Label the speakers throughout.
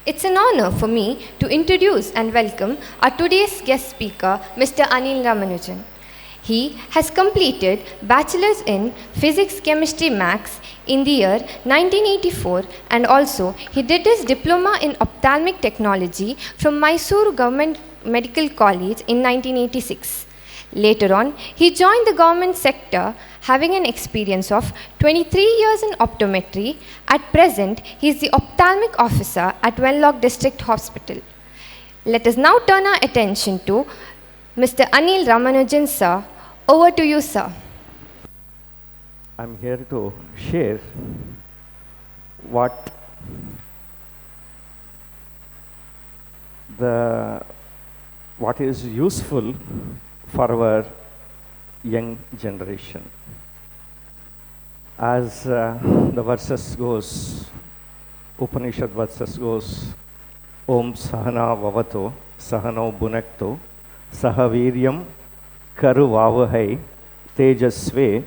Speaker 1: It's an honor for me to introduce and welcome our today's guest speaker, Mr. Anil Ramanjan. He has completed Bachelor's in Physics, Chemistry, Maths in the year 1984, and also he did his Diploma in Ophthalmic Technology from Mysore Government Medical College in 1986. Later on, he joined the government sector, having an experience of 23 years in optometry. At present, he is the ophthalmic officer at Wenlock District Hospital. Let us now turn our attention to Mr. Anil Ramanjan, sir. Over to you, sir.
Speaker 2: I'm here to share what is useful for our young generation. As the verses goes, Upanishad verses goes, Om Sahana Vavato Sahano Bhunakto Sahaviryam Karuvavahai Tejasve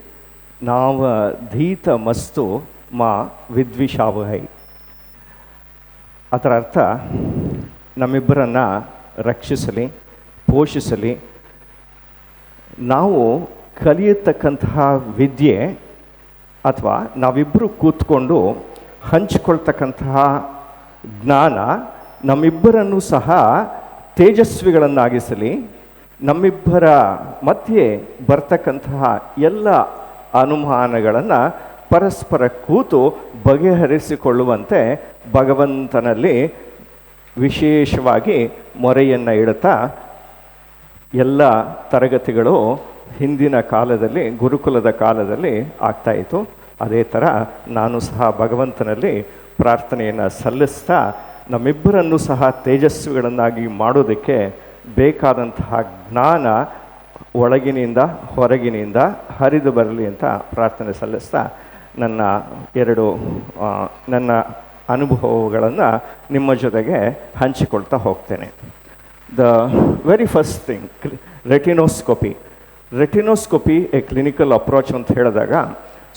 Speaker 2: Nava Dhita Mastu Ma Vidvishavahai. ಅದರ ಅರ್ಥ ನಮ್ಮಿಬ್ಬರನ್ನು ರಕ್ಷಿಸಲಿ, ಪೋಷಿಸಲಿ, ನಾವು ಕಲಿಯತಕ್ಕಂತಹ ವಿದ್ಯೆ ಅಥವಾ ನಾವಿಬ್ಬರು ಕೂತ್ಕೊಂಡು ಹಂಚಿಕೊಳ್ತಕ್ಕಂತಹ ಜ್ಞಾನ ನಮ್ಮಿಬ್ಬರನ್ನು ಸಹ ತೇಜಸ್ವಿಗಳನ್ನಾಗಿಸಲಿ, ನಮ್ಮಿಬ್ಬರ ಮಧ್ಯೆ ಬರ್ತಕ್ಕಂತಹ ಎಲ್ಲ ಅನುಮಾನಗಳನ್ನು ಪರಸ್ಪರ ಕೂತು ಬಗೆಹರಿಸಿಕೊಳ್ಳುವಂತೆ ಭಗವಂತನಲ್ಲಿ ವಿಶೇಷವಾಗಿ ಮೊರೆಯನ್ನು ಇಡುತ್ತಾ ಎಲ್ಲ ತರಗತಿಗಳು ಹಿಂದಿನ ಕಾಲದಲ್ಲಿ ಗುರುಕುಲದ ಕಾಲದಲ್ಲಿ ಆಗ್ತಾಯಿತ್ತು. ಅದೇ ಥರ ನಾನು ಸಹ ಭಗವಂತನಲ್ಲಿ ಪ್ರಾರ್ಥನೆಯನ್ನು ಸಲ್ಲಿಸ್ತಾ ನಮ್ಮಿಬ್ಬರನ್ನು ಸಹ ತೇಜಸ್ವಿಗಳನ್ನಾಗಿ ಮಾಡೋದಕ್ಕೆ ಬೇಕಾದಂತಹ ಜ್ಞಾನ ಒಳಗಿನಿಂದ ಹೊರಗಿನಿಂದ ಹರಿದು ಬರಲಿ ಅಂತ ಪ್ರಾರ್ಥನೆ ಸಲ್ಲಿಸ್ತಾ ನನ್ನ ಅನುಭವಗಳನ್ನು ನಿಮ್ಮ ಜೊತೆಗೆ ಹಂಚಿಕೊಳ್ತಾ ಹೋಗ್ತೇನೆ. The very first thing, retinoscopy. Retinoscopy, a clinical approach ಅಂತ ಹೇಳಿದಾಗ,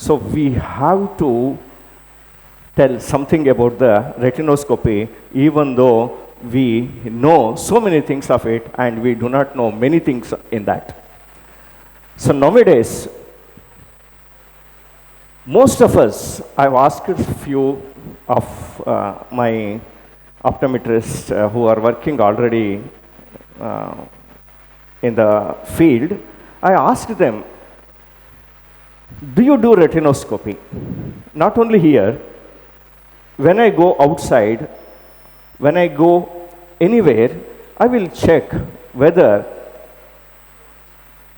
Speaker 2: so we have to tell something about the retinoscopy, even though we know so many things of it and we do not know many things in that. So nowadays, most of us, I've asked a few of my optometrists who are working already in the field, I asked them, do you do retinoscopy? Not only here, when I go outside, when I go anywhere, I will check whether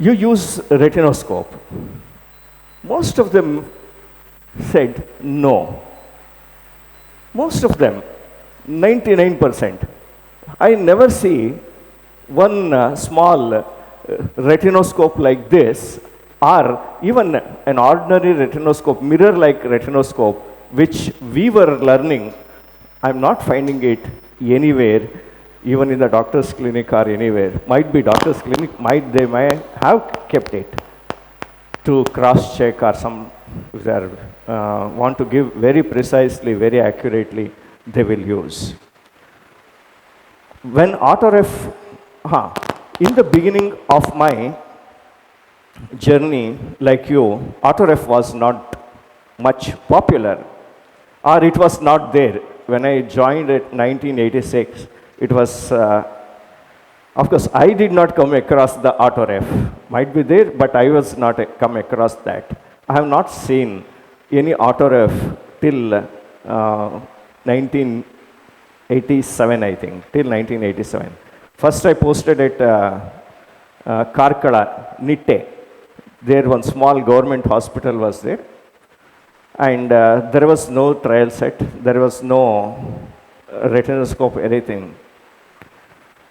Speaker 2: you use retinoscope. Most of them said no. Most of them, 99%. I never see one small retinoscope like this, or even an ordinary retinoscope, mirror-like retinoscope, which we were learning. I'm not finding it anywhere, even in the doctor's clinic or anywhere. Might be doctor's clinic, they may have kept it to cross-check, or some, if they want to give very precisely, very accurately, they will use. When autoref, in the beginning of my journey, like you, autoref was not much popular, or it was not there. When I joined at 1986, it was, of course, I did not come across the autoref. Might be there, but I was not come across that. I have not seen any autoref till 1987, I think, till 1987. First I posted at Karkala, Nitte. There one small government hospital was there. And there was no trial set, there was no retinoscope, anything.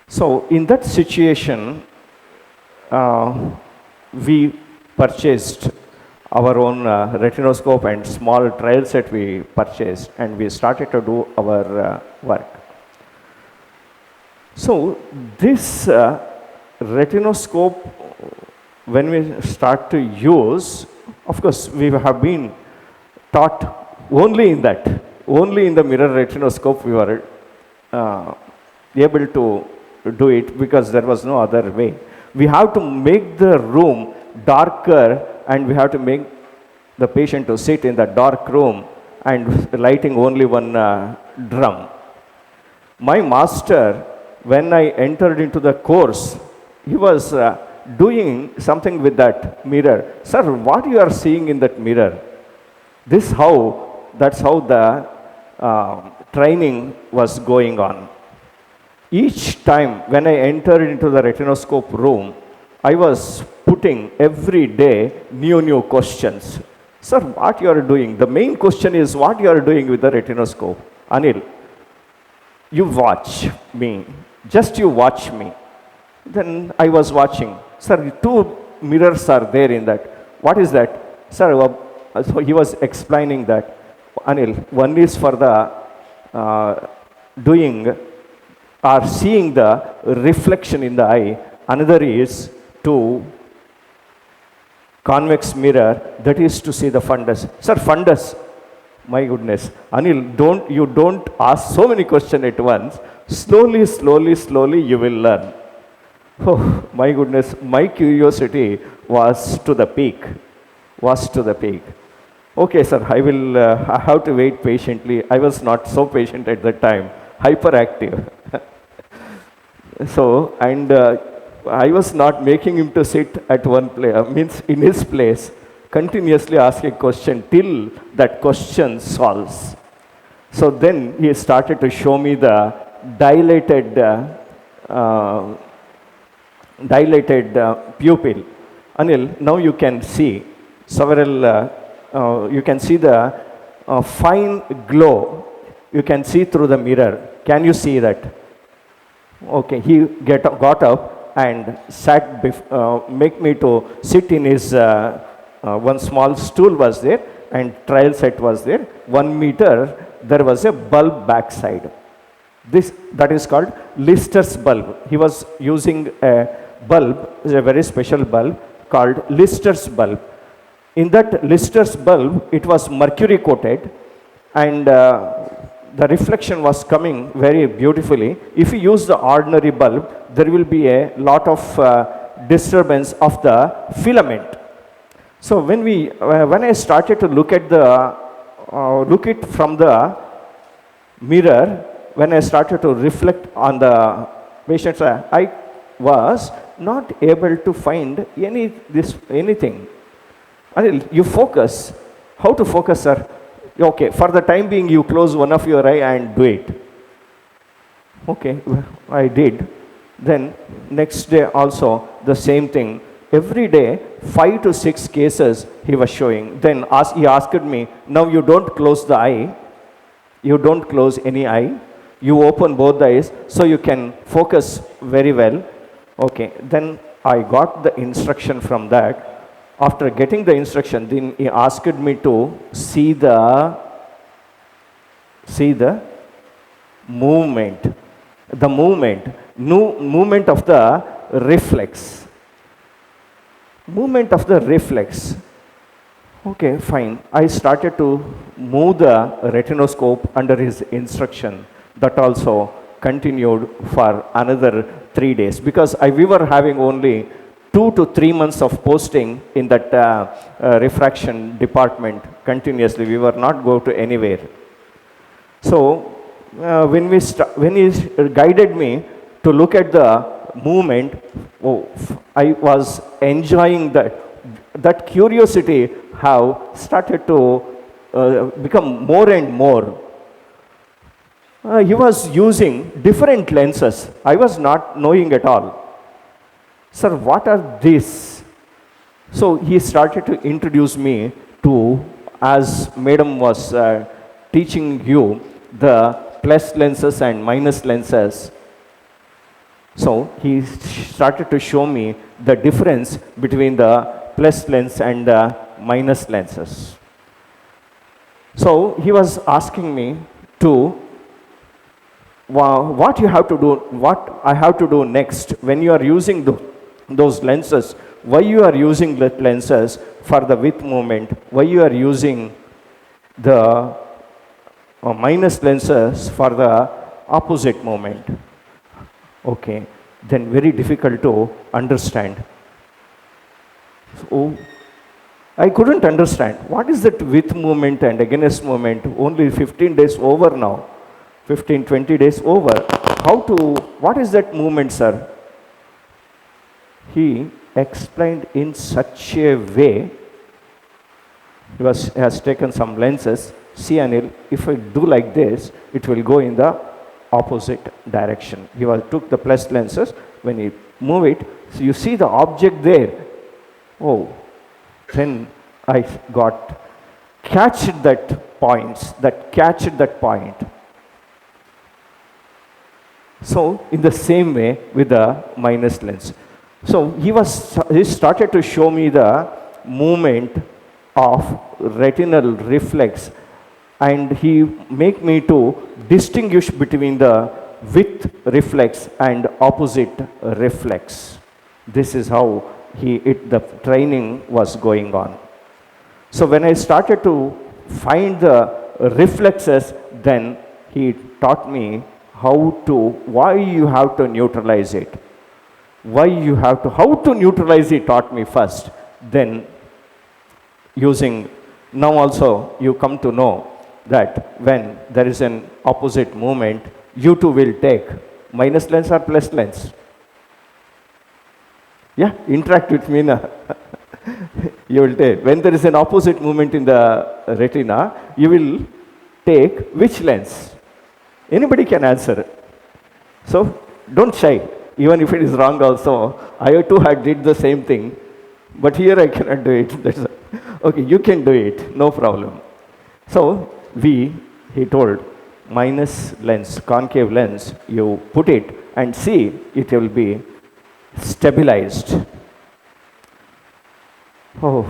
Speaker 2: So in that situation, we purchased our own retinoscope and small trial set we purchased, and we started to do our work. So this retinoscope, when we start to use, of course we have been taught only in that, only in the mirror retinoscope we were uh, able to do it because there was no other way. We have to make the room darker, and we have to make the patient to sit in the dark room and lighting only one drum. My master, when I entered into the course, he was doing something with that mirror. Sir, what you are seeing in that mirror? That's how the training was going on. Each time when I entered into the retinoscope room, I was putting every day new questions. Sir, what you are doing? The main question is what you are doing with the retinoscope. Anil, you watch me. Just you watch me. Then I was watching. Sir, two mirrors are there in that. What is that? Sir, so he was explaining that. Anil, one is for the doing or seeing the reflection in the eye. Another is to convex mirror, that is to see the fundus. Sir, fundus. My goodness. Anil, you don't ask so many questions at once. Slowly you will learn. Oh, my goodness. My curiosity was to the peak. Okay, sir, I have to wait patiently. I was not so patient at that time. Hyperactive. So, and I was not making him to sit at one place, means in his place, continuously ask a question till that question solves. So then he started to show me the dilated pupil. Anil, now you can see several, you can see the fine glow. You can see through the mirror. Can you see that? Okay, he got up and sat, make me to sit in his, one small stool was there and trial set was there. 1 meter, there was a bulb backside. That is called Lister's bulb. He was using a bulb, a very special bulb called Lister's bulb. In that Lister's bulb, it was mercury coated, and the reflection was coming very beautifully. If you use the ordinary bulb, there will be a lot of disturbance of the filament. So when I started to look at it from the mirror, when I started to reflect on the patient's eye, I was not able to find anything. Anil, you focus. How to focus, sir? Okay, for the time being, you close one of your eye and do it. Okay, I did. Then next day also the same thing. Every day, 5 to 6 cases he was showing. Then he asked me, now you don't close the eye. You don't close any eye. You open both the eyes so you can focus very well. Okay, then I got the instruction from that. After getting the instruction, then he asked me to see the movement of the reflex. Movement of the reflex. Okay, fine. I started to move the retinoscope under his instruction. That also continued for another 3 days because we were having only 2 to 3 months of posting in that refraction department continuously. We were not going to anywhere. So when he guided me to look at the movement, I was enjoying that curiosity have started to become more and more. He was using different lenses. I was not knowing at all. Sir, what are these? So he started to introduce me to, as madam was teaching you, the plus lenses and minus lenses. So he started to show me the difference between the plus lens and the minus lenses. So he was asking me to what you have to do, what I have to do next when you are using those lenses, why you are using the lenses for the width movement, why you are using the minus lenses for the opposite movement. Okay, then very difficult to understand. So I couldn't understand what is that with movement and against movement. Only 15 days over now, 15, 20 days over. What is that movement, sir? He explained in such a way. He has taken some lenses. See, Anil, if I do like this, it will go in the opposite direction. He took the plus lenses. When he move it, so you see the object there. Oh, then I catched that point. So in the same way with the minus lens. So he started to show me the movement of retinal reflex, and he make me to distinguish between the with reflex and opposite reflex. This is how the training was going on. So when I started to find the reflexes, then he taught me why you have to neutralize it. How to neutralize it taught me first. Then now also you come to know that when there is an opposite movement, you too will take minus lens or plus lens. Yeah, interact with me now. You will take, when there is an opposite movement in the retina, you will take which lens? Anybody can answer. So don't shy. Even if it is wrong also, I too had did the same thing, but here I cannot do it. Okay, you can do it, no problem. So he told, minus lens, concave lens, you put it and see, it will be stabilized. Oh,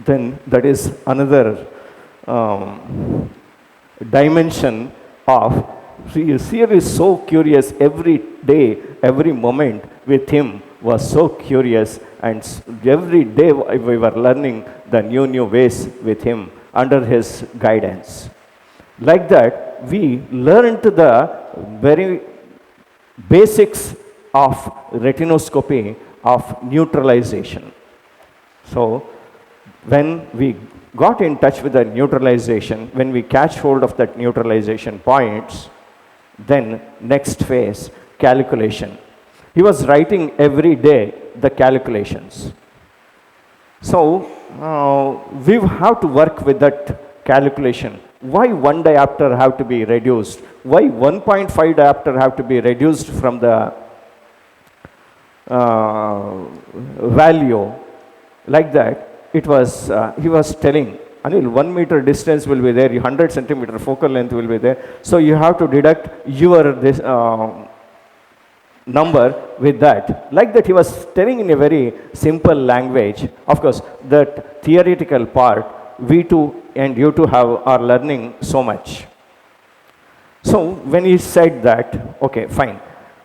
Speaker 2: then that is another dimension of, Seer is so curious every day, every moment with him was so curious, and every day we were learning the new ways with him under his guidance. Like that, we learned the very basics of retinoscopy, of neutralization. So when we got in touch with the neutralization, when we catch hold of that neutralization points, then next phase, calculation. He was writing every day the calculations. So we have to work with that calculation. Why one diopter have to be reduced? Why 1.5 diopter have to be reduced from the value? Like that, it was, he was telling, Anil, 1 meter distance will be there, 100 centimeter focal length will be there. So you have to deduct your number with that. Like that, he was telling in a very simple language. Of course, that theoretical part, we too and you too are learning so much. So when he said that, okay, fine,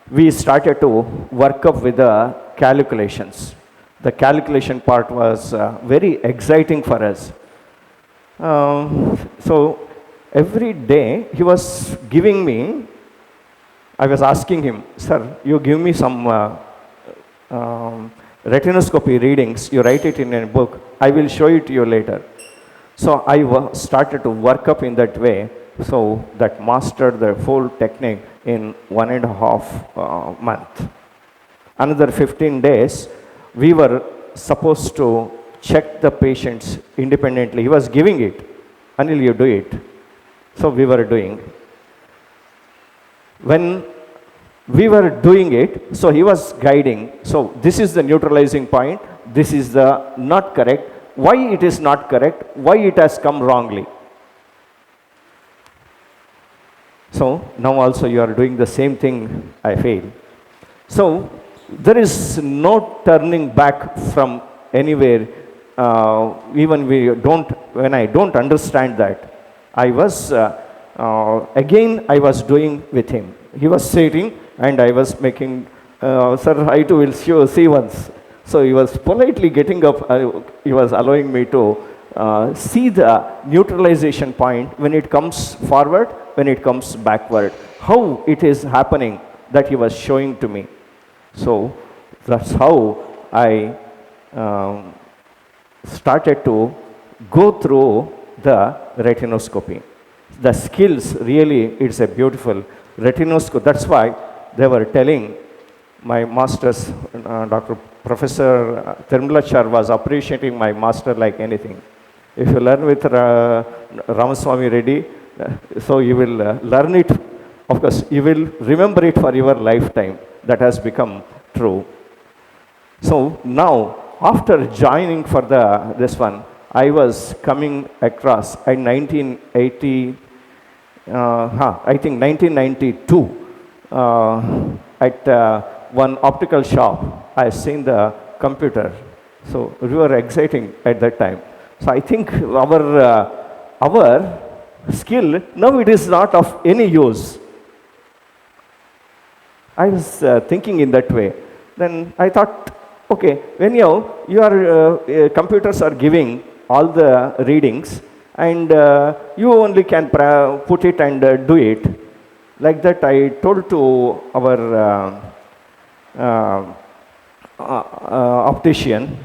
Speaker 2: we started to work up with the calculations. The calculation part was very exciting for us. So every day he was giving me, I was asking him, sir, you give me some retinoscopy readings, you write it in a book, I will show it to you later. So I started to work up in that way, so that mastered the full technique in 1.5 months. Another 15 days, we were supposed to check the patients independently. He was giving it. Anil, you do it. So we were doing. When we were doing it, so he was guiding. So this is the neutralizing point. This is the not correct. Why it is not correct? Why it has come wrongly? So now also you are doing the same thing, I feel. So there is no turning back from anywhere. Even when I don't understand that, I was again I was doing with him. He was sitting and I was making, sir, I too will see once. So he was politely getting up. He was allowing me to see the neutralization point when it comes forward, when it comes backward. how it is happening that he was showing to me. So that's how I started to go through the retinoscopy. The skills, really, it's a beautiful retinoscope. That's why they were telling my master's, Dr. Professor Tirmalachar was appreciating my master like anything. If you learn with Ramaswamy Reddy, so you will learn it. Of course, you will remember it for your lifetime. That has become true. So now, after joining for this one, I was coming across in 1980, I think 1992, at one optical shop. I seen the computer. So we were exciting at that time. So I think our skill, now it is not of any use. I was thinking in that way. Then I thought, okay, when your computers are giving all the readings and you only can put it and do it. Like that, I told to our optician.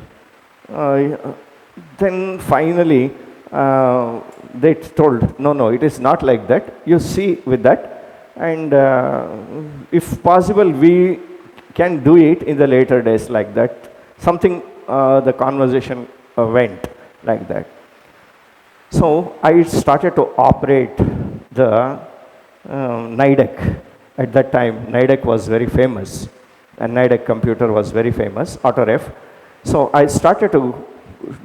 Speaker 2: Then finally, they told, no, it is not like that. You see with that. And if possible, we can do it in the later days like that. Something, the conversation went like that. So I started to operate the NIDEC. At that time, NIDEC was very famous. And NIDEC computer was very famous, AutoRef. So I started to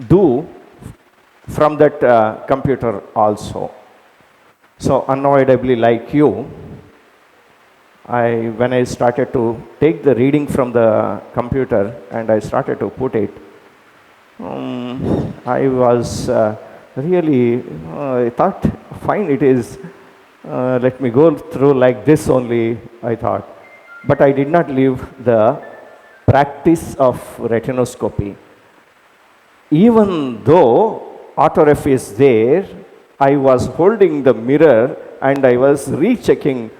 Speaker 2: do from that computer also. So unavoidably, like you, when I started to take the reading from the computer and I started to put it, I was really, I thought, fine, it is, let me go through like this only, I thought. But I did not leave the practice of retinoscopy. Even though AutoRef is there, I was holding the mirror and I was rechecking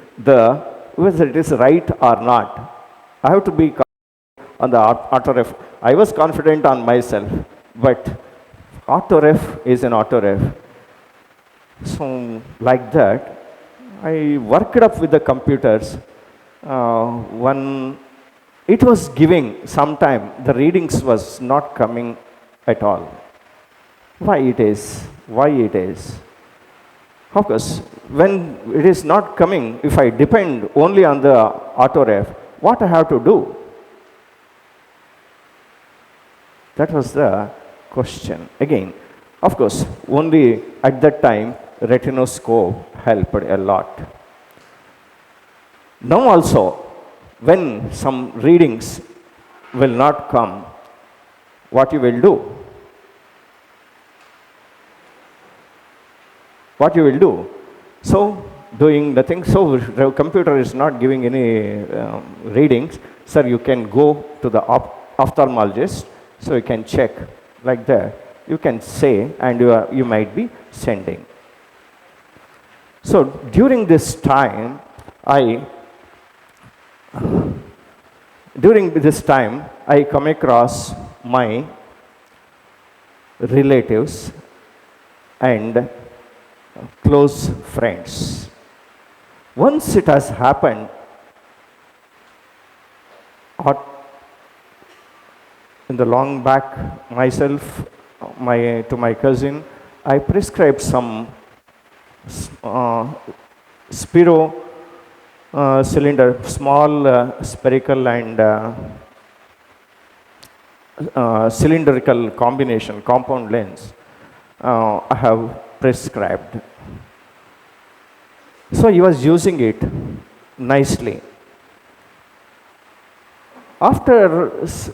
Speaker 2: whether it is right or not. I have to be confident on the AutoRef. I was confident on myself, but AutoRef is an AutoRef. So like that, I worked up with the computers. When it was giving sometime, the readings was not coming at all. Why it is? Of course, when it is not coming, if I depend only on the AutoRef, what I have to do? That was the question. Again, of course, only at that time, retinoscope helped a lot. Now also, when some readings will not come, what you will do? What you will do? So, doing the thing, so the computer is not giving any readings. Sir, you can go to the ophthalmologist, so you can check like that. You can say, and you might be sending. So, during this time, I come across my relatives and close friends. Once it has happened, in the long back, myself, to my cousin, I prescribed some Spiro cylinder, small spherical and cylindrical combination, compound lens, I have prescribed. So he was using it nicely. After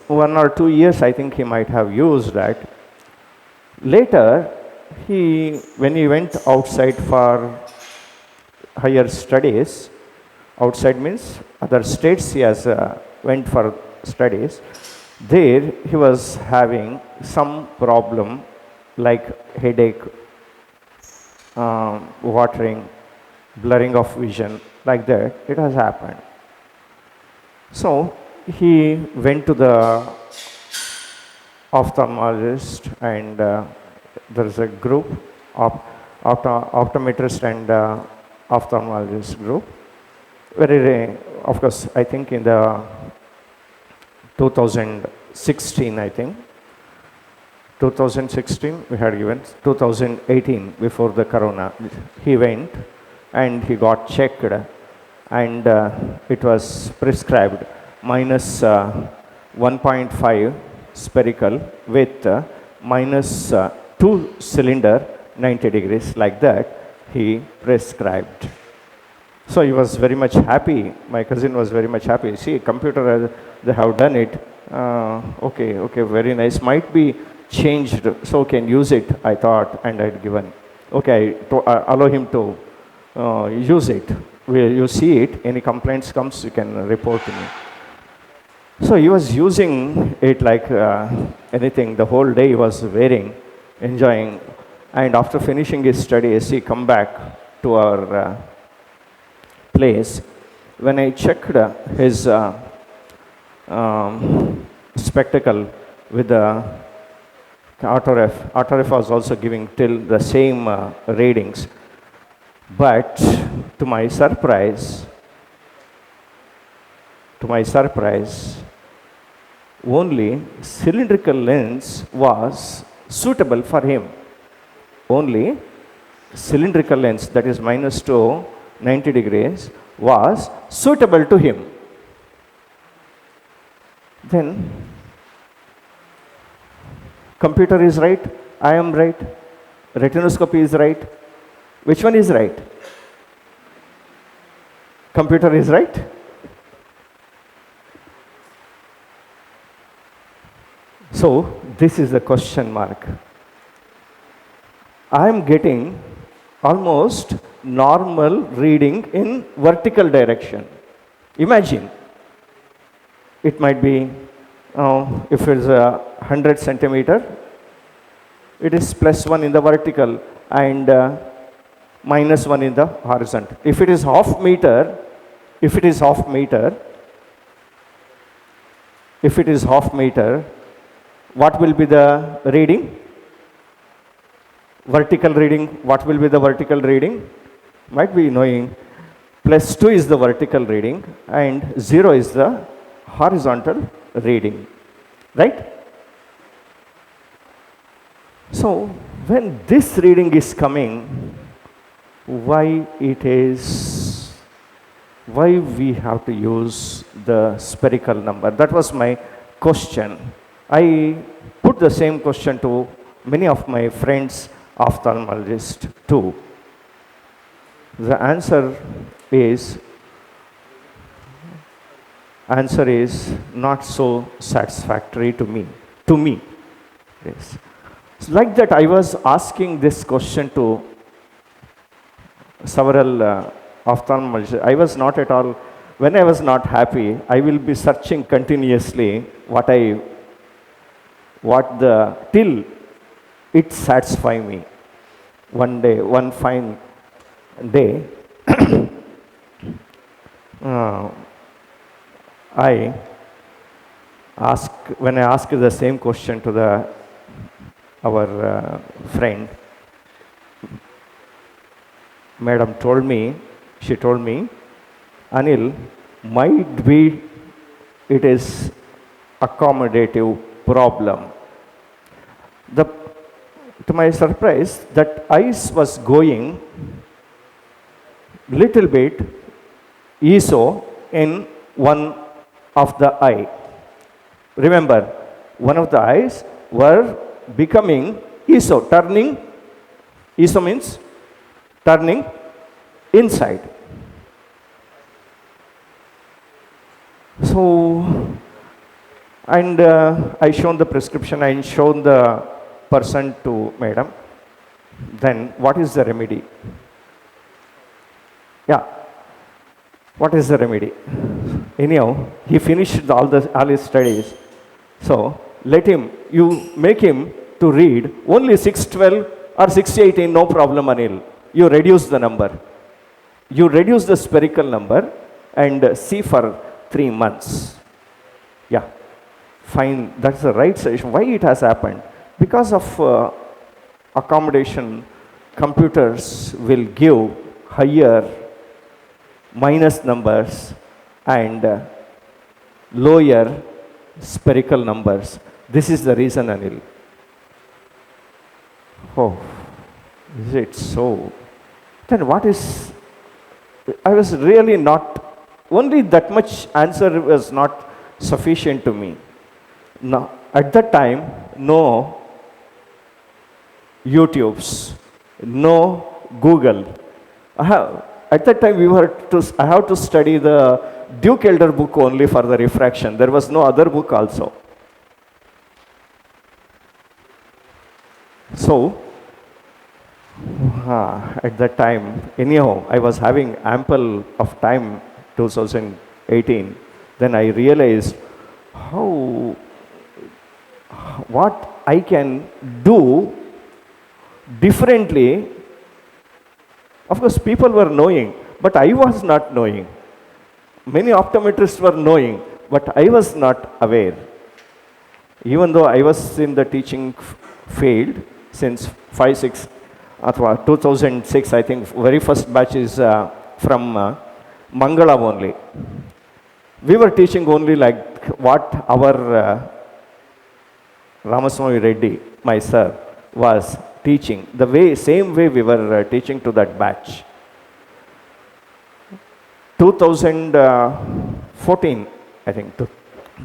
Speaker 2: 1 or 2 years, I think he might have used that. Later, when he went outside for higher studies, outside means other states, he has went for studies. There he was having some problem like headache, watering, blurring of vision, like that, it has happened. So he went to the ophthalmologist, and there is a group of optometrist and ophthalmologist group. Of course, I think in the 2016, I think. 2016 we had given, 2018 before the corona, he went and he got checked, and it was prescribed minus 1.5 spherical with minus 2 cylinder 90 degrees, like that he prescribed. So he was very much happy. My cousin was very much happy. See, computer, they have done it. Okay, very nice. Might be changed, so can use it, I thought, and I had given. Okay, allow him to use it. You see it, any complaints comes, you can report to me. So he was using it like anything. The whole day he was wearing, enjoying. And after finishing his studies, he come back to our place. When I checked his spectacle with the autoref was also giving till the same readings. But to my surprise, only cylindrical lens was suitable for him. Only cylindrical lens, that is minus 2, 90 degrees, was suitable to him. Then, computer is right, I am right, retinoscopy is right. Which one is right? Computer is right? So, this is the question mark. I am getting almost normal reading in vertical direction. Imagine, it might be, if it is 100 centimeter, it is plus 1 in the vertical and minus 1 in the horizontal. If it is half meter, what will be the reading? Vertical reading, what will be the vertical reading? Might be knowing plus 2 is the vertical reading and 0 is the horizontal reading, right? So when this reading is coming, why we have to use the spherical number? That was my question. I put the same question to many of my friends, ophthalmologists too. The answer is not so satisfactory to me. Yes. So like that, I was asking this question to several ophthalmologists. I was not at all, when I was not happy, I will be searching continuously till it satisfy me. One fine day, when I asked the same question to our friend, madam she told me, Anil, might be it is accommodative problem. To my surprise, that eyes was going little bit ESO in one of the eye. Remember, one of the eyes were becoming ESO, turning. ESO means turning inside. So, and I shown the prescription, I shown the person to madam. Then what is the remedy? Yeah, what is the remedy? Anyhow, he finished all his studies. So you make him to read only 612 or 618, no problem, Anil. You reduce the number. You reduce the spherical number and see for 3 months. Yeah, fine, that's the right solution. Why it has happened? Because of accommodation, computers will give higher minus numbers and lower spherical numbers. This is the reason, Anil. Oh, is it so? Then what is, I was really not, only that much answer was not sufficient to me. Now, at that time, no YouTubes, no Google. At that time, I have to study the Duke Elder book only for the refraction. There was no other book also. So, at that time, anyhow, I was having ample of time, 2018. Then I realized what I can do differently. Of course, people were knowing, but I was not knowing. Many optometrists were knowing, but I was not aware. Even though I was in the teaching field since 2006, I think, very first batch is from Mangala only. We were teaching only like what our Ramaswamy Reddy, my sir, was teaching. Same way we were teaching to that batch. 2014, I think,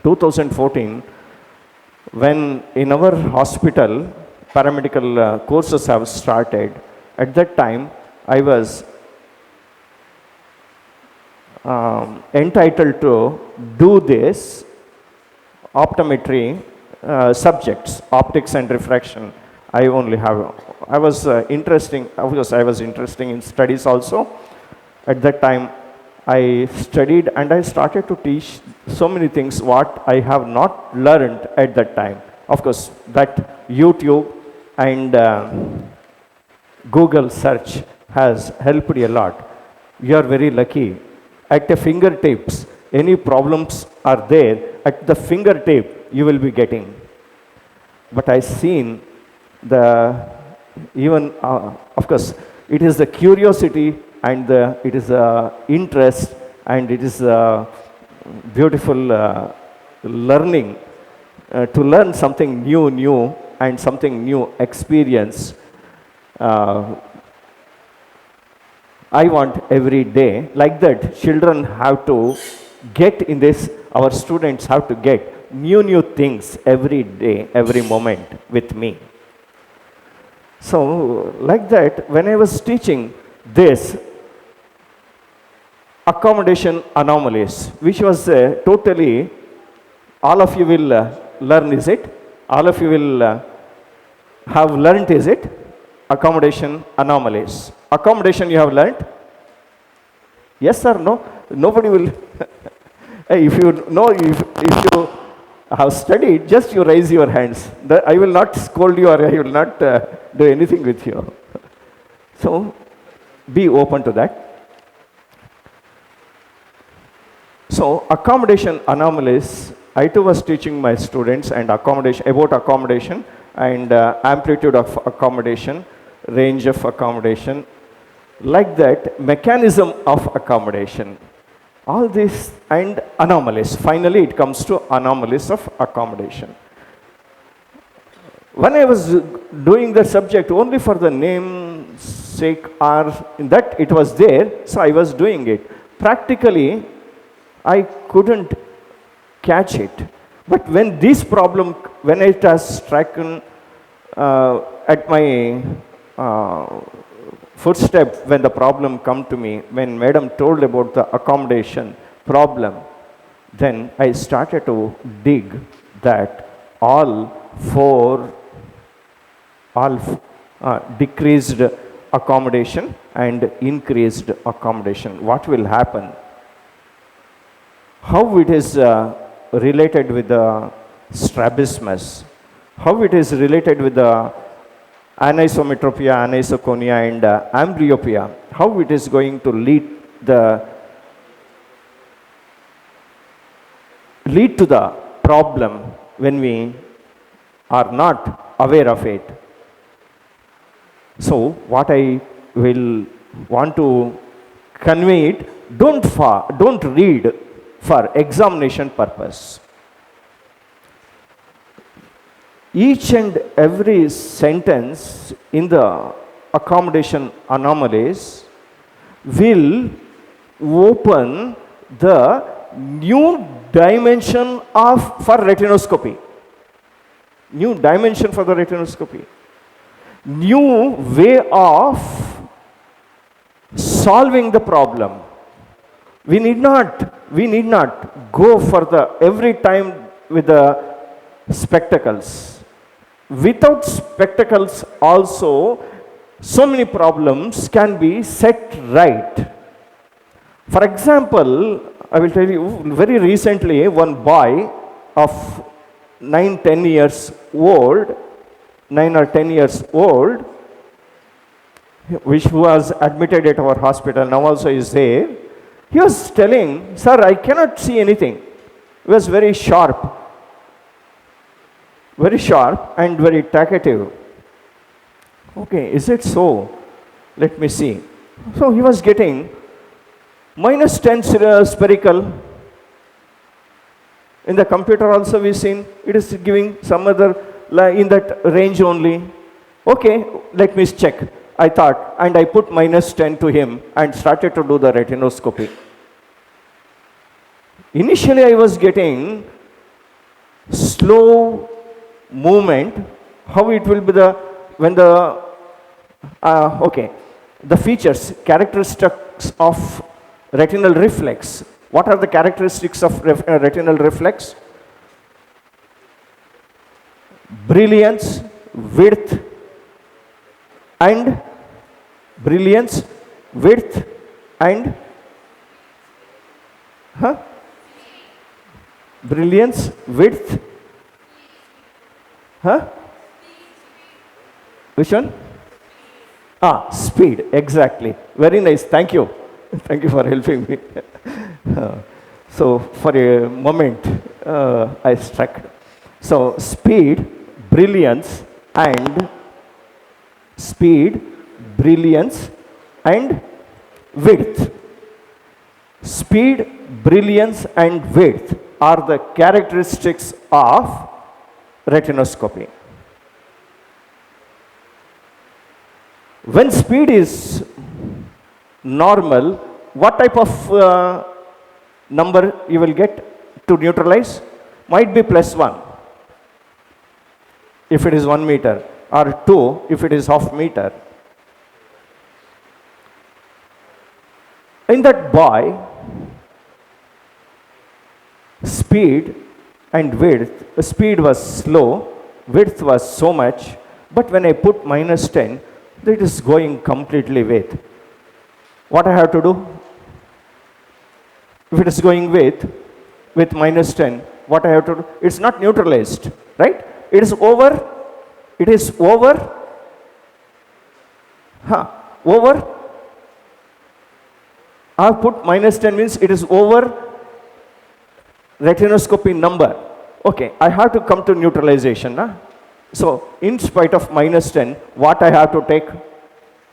Speaker 2: 2014, when in our hospital, paramedical courses have started, at that time, I was entitled to do this optometry subjects, optics and refraction. I was interested in studies also. At that time, I studied and I started to teach so many things what I have not learned at that time. Of course, that YouTube and Google search has helped you a lot. You are very lucky. At the fingertips, any problems are there, at the fingertip you will be getting. But I seen of course, it is the curiosity and it is interest and it is beautiful learning, to learn something new and something new experience. I want every day, like that, children have to get in this, our students have to get new things every day, every moment with me. So, like that, when I was teaching this accommodation anomalies, which was totally, all of you will learn, is it? All of you will have learned, is it? Accommodation anomalies. Accommodation you have learned? Yes or no? Nobody will. Hey, if you know, if you have studied, just you raise your hands. I will not scold you or I will not do anything with you. So, be open to that. So, accommodation anomalies, I too was teaching my students and about accommodation and amplitude of accommodation, range of accommodation, like that, mechanism of accommodation, all this and anomalies. Finally, it comes to anomalies of accommodation. When I was doing the subject only for the name's sake, or in that it was there, so I was doing it. Practically, I couldn't catch it. But when this problem, when it has stricken at my footstep, when the problem come to me, when madam told about the accommodation problem, then I started to dig that all decreased accommodation and increased accommodation, what will happen? How it is related with the strabismus, how it is related with the anisometropia, anisoconia, and amblyopia, how it is going to lead to the problem when we are not aware of it. So what I will want to convey it, don't read for examination purpose. Each and every sentence in the accommodation anomalies will open the new dimension for retinoscopy. New dimension for the retinoscopy. New way of solving the problem. We need not go for the every time with the spectacles. Without spectacles also, so many problems can be set right. For example, I will tell you, very recently, one boy of 9 or 10 years old, which was admitted at our hospital, now also is there. He was telling, "Sir, I cannot see anything." He was very sharp and very talkative. Okay, is it so? Let me see. So he was getting -10 spherical. In the computer also we seen it is giving some other in that range only. Okay, let me check. I thought, and I put -10 to him and started to do the retinoscopy. Initially I was getting slow movement. How it will be the features, characteristics of retinal reflex. What are the characteristics of retinal reflex? Brilliance, width, and brilliance, width, and brilliance, width, which one? Speed, exactly. Very nice, thank you. Thank you for helping me. So for a moment, I struck. So speed, brilliance, and width. Speed, brilliance, and width are the characteristics of retinoscopy. When speed is normal, what type of number you will get to neutralize? Might be +1 if it is 1 meter, or 2 if it is half meter. In that boy, speed and width, speed was slow, width was so much, but when I put -10, it is going completely with. What I have to do? If it is going with -10, what I have to do? It's not neutralized, right? It is over. Over. I have put -10 means it is over retinoscopy number. Okay, I have to come to neutralization. So, in spite of -10, what I have to take?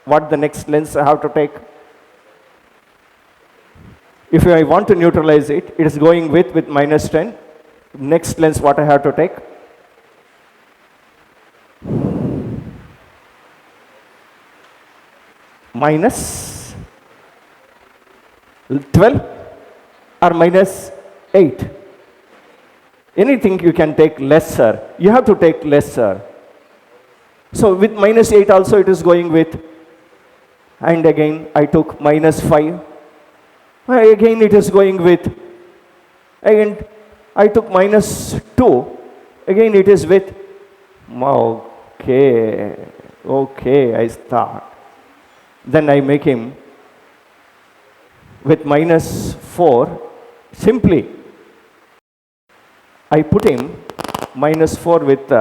Speaker 2: What the next lens I have to take? If I want to neutralize it, it is going with -10. Next lens, what I have to take? -12 or -8. Anything you can take lesser. You have to take lesser. So with -8 also it is going with. And again I took -5. Again it is going with. Again I took -2. Again it is with. Okay, I start. Then I make him with -4. Simply I put him -4 with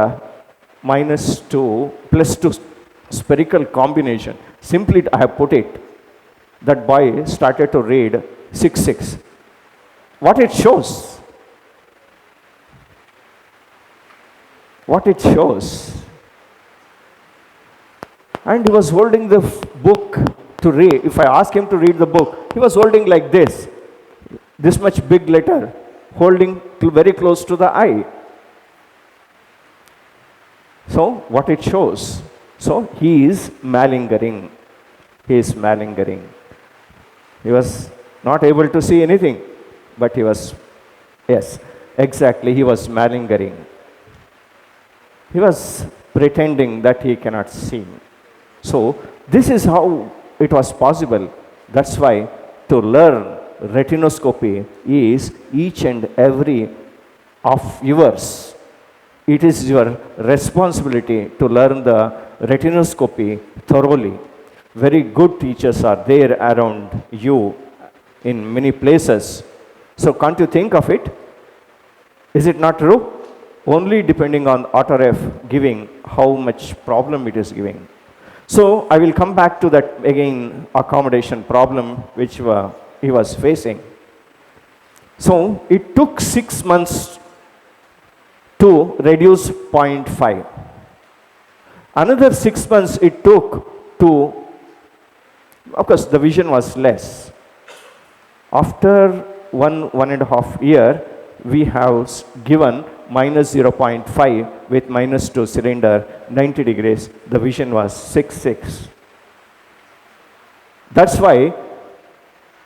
Speaker 2: -2 +2 spherical combination. Simply I have put it. That boy started to read 6-6. What it shows? What it shows? And he was holding the book to read. If I ask him to read the book, he was holding like this much big letter, holding very close to the eye. So what it shows? So he is malingering. He is malingering. He was not able to see anything, but he was, yes, exactly, he was malingering. He was pretending that he cannot see. So this is how it was possible. That's why to learn retinoscopy is each and every of yours. It is your responsibility to learn the retinoscopy thoroughly. Very good teachers are there around you in many places. So can't you think of it? Is it not true? Only depending on auto-ref giving how much problem it is giving. So I will come back to that again, accommodation problem which he was facing. So it took 6 months to reduce 0.5. Another 6 months it took to, of course the vision was less. After one and a half year, we have given minus 0.5 with minus 2 cylinder, 90 degrees, the vision was 6.6. That's why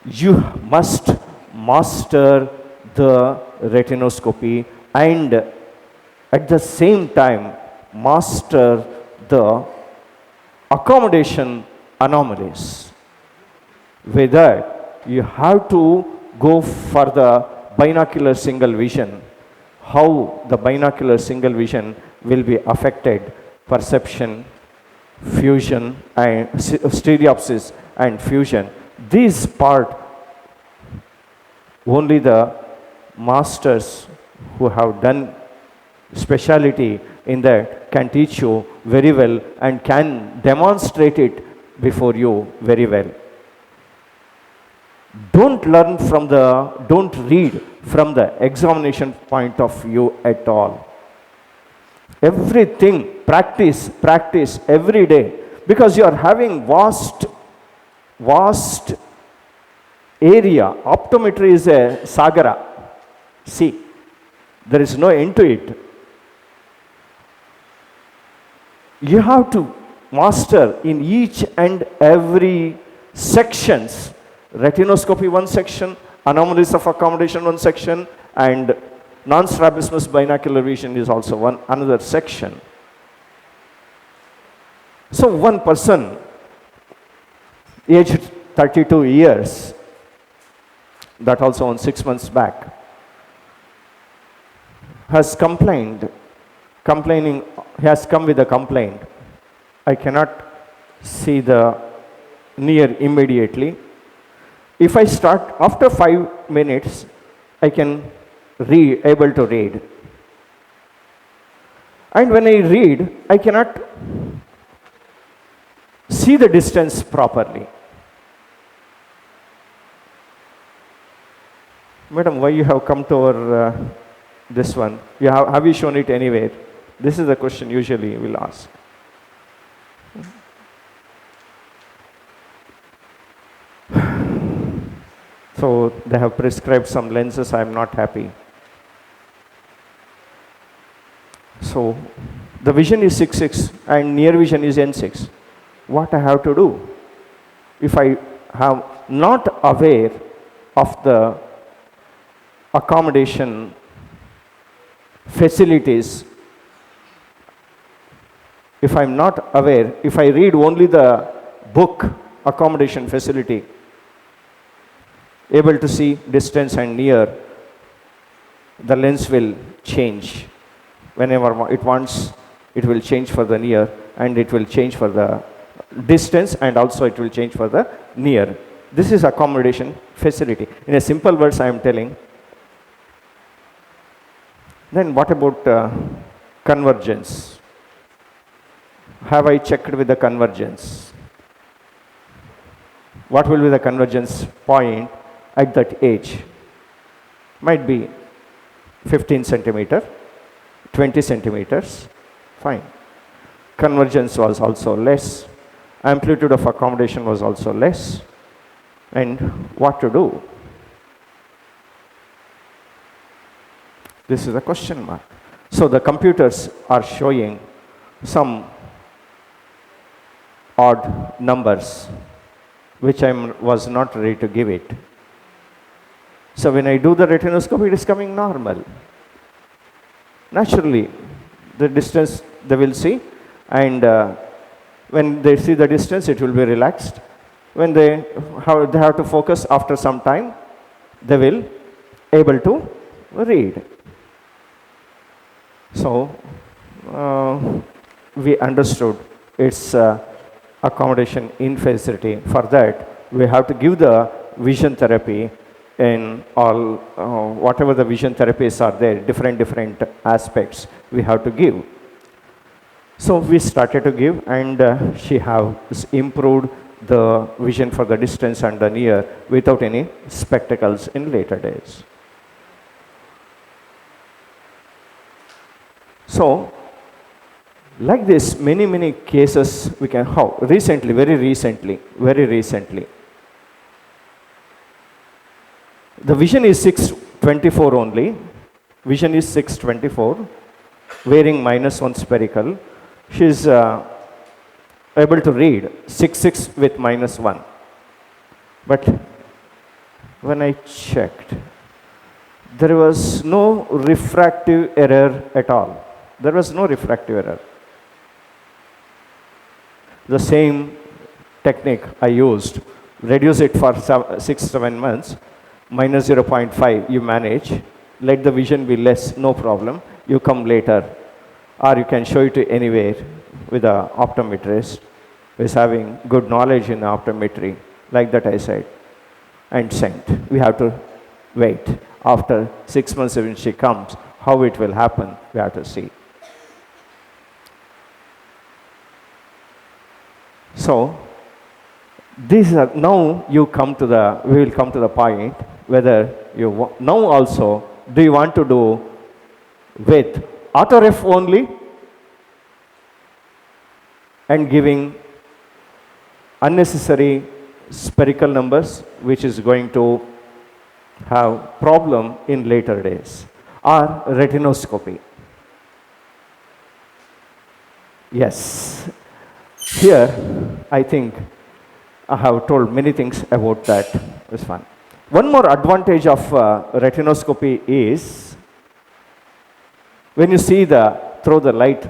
Speaker 2: you must master the retinoscopy and at the same time master the accommodation anomalies. With that, you have to go for the binocular single vision. How the binocular single vision will be affected, perception, fusion and stereopsis and fusion. This part only the masters who have done speciality in that can teach you very well and can demonstrate it before you very well. Don't read from the examination point of view at all. Everything, practice every day, because you are having vast area. Optometry is a sagara. See, there is no end to it. You have to master in each and every sections. Retinoscopy one section, anomalies of accommodation one section, and non-strabismus binocular vision is also another section. So one person, aged 32 years, that also on 6 months back, has has come with a complaint. I cannot see the near immediately. If I start after 5 minutes, I can able to read. And when I read, I cannot see the distance properly. Madam, why you have come to our this one? Have you shown it anywhere? This is the question usually we'll ask. So they have prescribed some lenses, I am not happy. So the vision is 6.6 and near vision is N6. What I have to do? If I am not aware of the accommodation facilities, if I am not aware, if I read only the book accommodation facility, able to see distance and near, the lens will change. Whenever it wants, it will change for the near, and it will change for the distance, and also it will change for the near. This is accommodation facility. In a simple words, I am telling. Then what about convergence? have I checked with the convergence? What will be the convergence point at that age? Might be 15 centimeter, 20 centimeters, fine. Convergence was also less, amplitude of accommodation was also less, and what to do? This is a question mark. So the computers are showing some odd numbers, which I was not ready to give it. So when I do the retinoscopy, it is coming normal. Naturally, the distance they will see, and when they see the distance, it will be relaxed. When they have to focus after some time, they will able to read. So we understood its accommodation infacility. For that, we have to give the vision therapy in all, whatever the vision therapies are there, different aspects we have to give. So we started to give, and she has improved the vision for the distance and the near without any spectacles in later days. So, like this, many cases we can have. Recently, very recently, the vision is 624 only. Vision is 624, wearing -1 spherical. She is able to read 6 with -1. But when I checked, there was no refractive error at all. There was no refractive error. The same technique I used, reduce it for 6-7 months, -0.5 you manage, let the vision be less, no problem, you come later, or you can show it to anywhere with an optometrist who is having good knowledge in optometry, like that I said, and sent. We have to wait. After 6 months when she comes, how it will happen, we have to see. So, these are, now you come to the, we will come to the point whether you, now also, do you want to do with auto-ref only and giving unnecessary spherical numbers, which is going to have problem in later days, or retinoscopy? Yes. Here, I think I have told many things about that. It's fun. One more advantage of retinoscopy is when you see through the light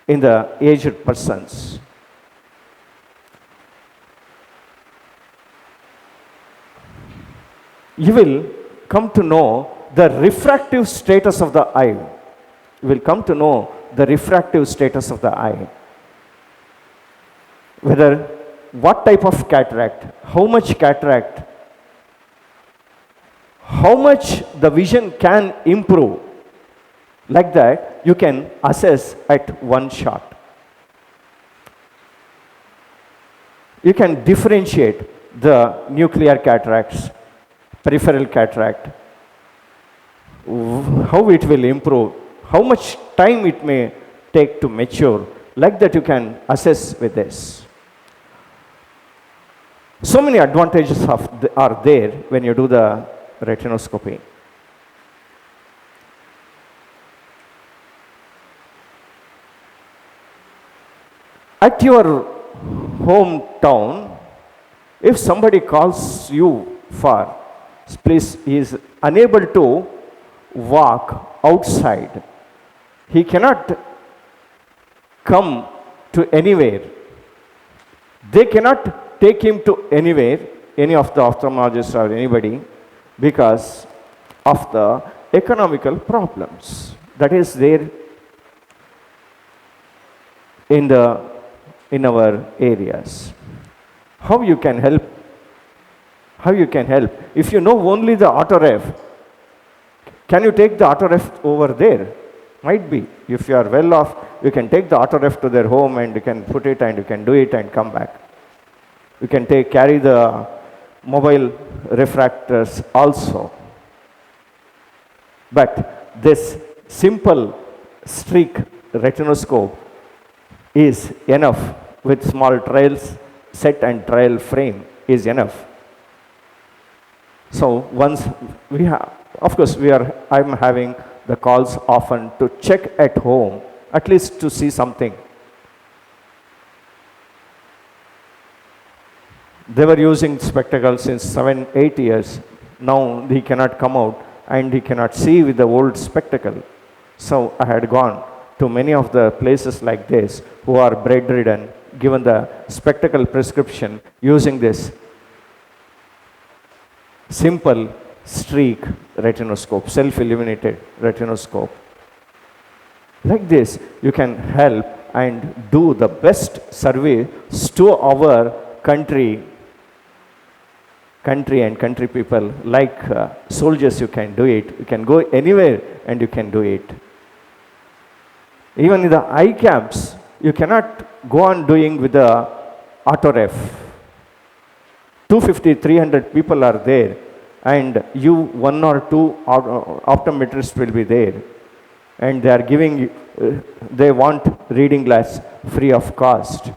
Speaker 2: in the aged persons, you will come to know the refractive status of the eye. You will come to know the refractive status of the eye. Whether, what type of cataract, how much cataract, how much the vision can improve. Like that, you can assess at one shot. You can differentiate the nuclear cataracts, peripheral cataract, how it will improve, how much time it may take to mature. Like that, you can assess with this. So many advantages are there when you do the retinoscopy. At your hometown, if somebody calls you for, please, he is unable to walk outside, he cannot come to anywhere, they cannot take him to anywhere, any of the ophthalmologists or anybody, because of the economical problems that is there in our areas. How you can help? How you can help? If you know only the auto-ref, can you take the auto-ref over there? Might be. If you are well off, you can take the autoref to their home and you can put it and you can do it and come back. You can carry the mobile refractors also. But this simple streak retinoscope is enough with small trials, set and trial frame is enough. So once we have, of course I'm having the calls often to check at home, at least to see something. They were using spectacles since 7-8 years. Now he cannot come out and he cannot see with the old spectacle. So I had gone to many of the places like this who are bedridden, given the spectacle prescription using this simple streak retinoscope, self-illuminated retinoscope. Like this, you can help and do the best service to our country and country people. Like soldiers, you can do it. You can go anywhere and you can do it. Even in the eye camps, you cannot go on doing with the autoref. 250, 300 people are there, and you, 1 or 2 optometrists will be there, and they are giving, they want reading glass free of cost.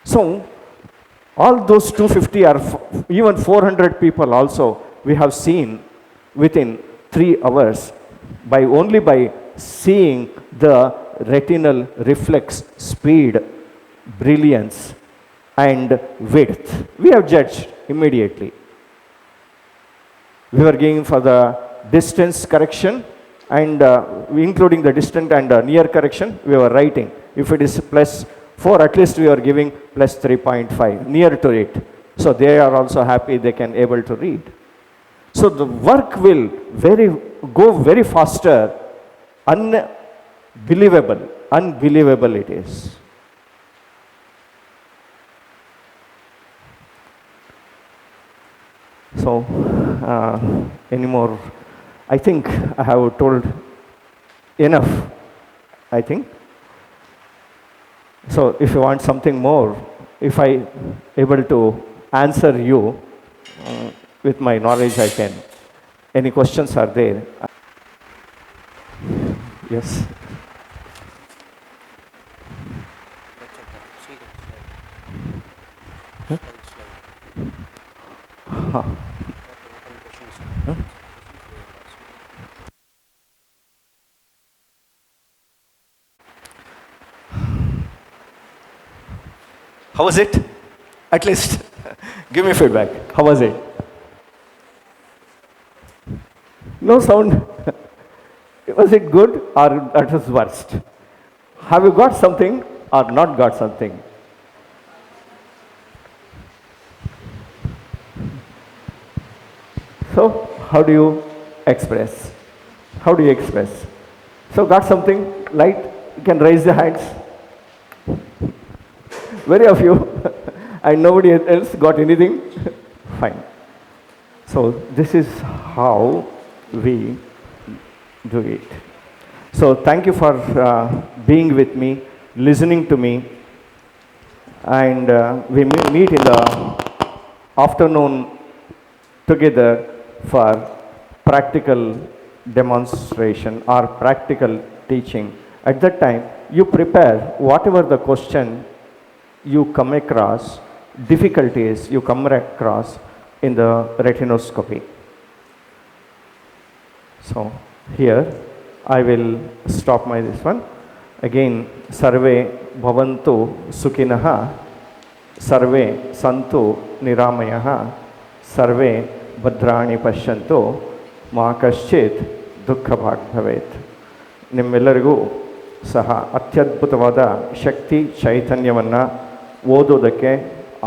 Speaker 2: So, all those 250 are even 400 people also we have seen within 3 hours only by seeing the retinal reflex speed, brilliance and width. We have judged immediately. We were going for the distance correction and including the distant and near correction, we were writing. If it is +4, at least we are giving +3.5 near to it. So they are also happy, they can able to read. So the work will go very faster. Unbelievable it is. So anymore, I think I have told enough, I think. So if you want something more, if I able to answer you with my knowledge, I can. Any questions are there? Yes. Huh? Huh. Huh? How was it? At least give me feedback. How was it? No sound. Was it good or that was worst? Have you got something or not got something? So how do you express? How do you express? So got something light? You can raise your hands. Very of you, and nobody else got anything? Fine. So this is how we do it. So thank you for being with me, listening to me, and we meet in the afternoon together for practical demonstration or practical teaching. At that time, you prepare whatever the question you come across, difficulties you come across in the retinoscopy. So here I will stop this one. Again, sarve bhavantu sukhinaha, sarve santu niramayaha, sarve bhadrani pashyantu, ma kaschit dukkha bhag bhavet. ನಿಮ್ಮೆಲ್ಲರಿಗೂ ಸಹ ಅತ್ಯದ್ಭುತವಾದ ಶಕ್ತಿ ಚೈತನ್ಯವನ್ನು ಓದೋದಕ್ಕೆ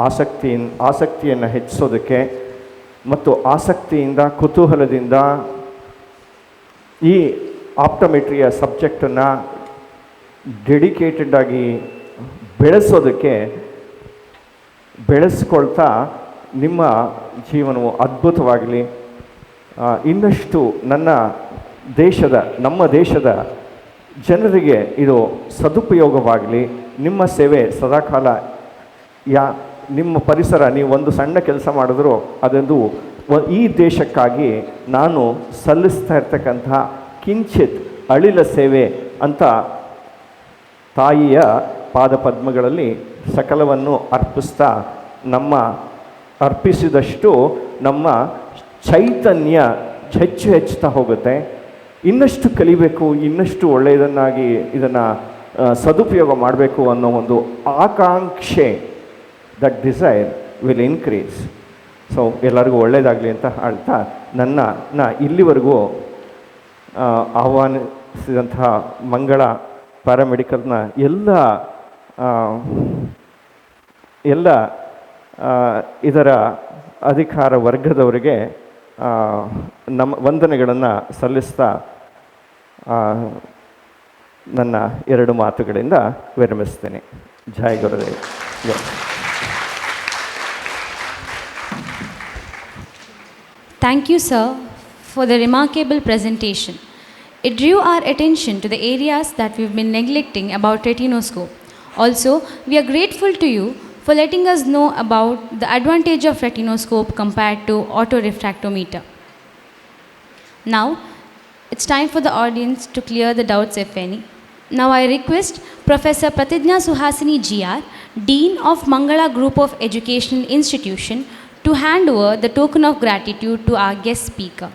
Speaker 2: ಆಸಕ್ತಿಯನ್ನು ಹೆಚ್ಚಿಸೋದಕ್ಕೆ ಮತ್ತು ಆಸಕ್ತಿಯಿಂದ ಕುತೂಹಲದಿಂದ ಈ ಆಪ್ಟೋಮೆಟ್ರಿಯ ಸಬ್ಜೆಕ್ಟನ್ನು dedicated ಆಗಿ ಬೆಳೆಸ್ಕೊಳ್ತಾ ನಿಮ್ಮ ಜೀವನವು ಅದ್ಭುತವಾಗಲಿ. ಇನ್ನಷ್ಟು ನಮ್ಮ ದೇಶದ ಜನರಿಗೆ ಇದು ಸದುಪಯೋಗವಾಗಲಿ, ನಿಮ್ಮ ಸೇವೆ ಸದಾಕಾಲ ನಿಮ್ಮ ಪರಿಸರ, ನೀವು ಒಂದು ಸಣ್ಣ ಕೆಲಸ ಮಾಡಿದ್ರೂ ಅದೊಂದು ಈ ದೇಶಕ್ಕಾಗಿ ನಾನು ಸಲ್ಲಿಸ್ತಾ ಇರ್ತಕ್ಕಂತಹ ಕಿಂಚಿತ್ ಅಳಿಲ ಸೇವೆ ಅಂತ ತಾಯಿಯ ಪಾದಪದ್ಮಗಳಲ್ಲಿ ಸಕಲವನ್ನು ಅರ್ಪಿಸ್ತಾ, ಅರ್ಪಿಸಿದಷ್ಟು ನಮ್ಮ ಚೈತನ್ಯ ಹೆಚ್ಚುತ್ತಾ ಹೋಗುತ್ತೆ. ಇನ್ನಷ್ಟು ಕಲಿಬೇಕು, ಇನ್ನಷ್ಟು ಒಳ್ಳೆಯದನ್ನಾಗಿ ಇದನ್ನು ಸದುಪಯೋಗ ಮಾಡಬೇಕು ಅನ್ನೋ ಒಂದು ಆಕಾಂಕ್ಷೆ, that desire will increase. So ಎಲ್ಲರಿಗೂ ಒಳ್ಳೆಯದಾಗಲಿ ಅಂತ ಹೇಳ್ತಾ ಇಲ್ಲಿವರೆಗೂ ಆಹ್ವಾನಿಸಿದಂತಹ ಮಂಗಳ ಪ್ಯಾರಾಮೆಡಿಕಲ್ನ ಎಲ್ಲ ಇದರ ಅಧಿಕಾರ ವರ್ಗದವರಿಗೆ ನಮ್ಮ ವಂದನೆಗಳನ್ನು ಸಲ್ಲಿಸ್ತಾ ನನ್ನ 2 ಮಾತುಗಳಿಂದ ವಿರಮಿಸ್ತೇನೆ. ಜೈ Gurudev.
Speaker 3: Thank you, sir, for the remarkable presentation. It drew our attention to the areas that we've been neglecting about retinoscope. Also, we are grateful to you for letting us know about the advantage of retinoscope compared to autorefractometer. Now, it's time for the audience to clear the doubts, if any. Now, I request Professor Pratijna Suhasini GR, Dean of Mangala Group of Educational Institution, to hand over the token of gratitude to our guest speaker.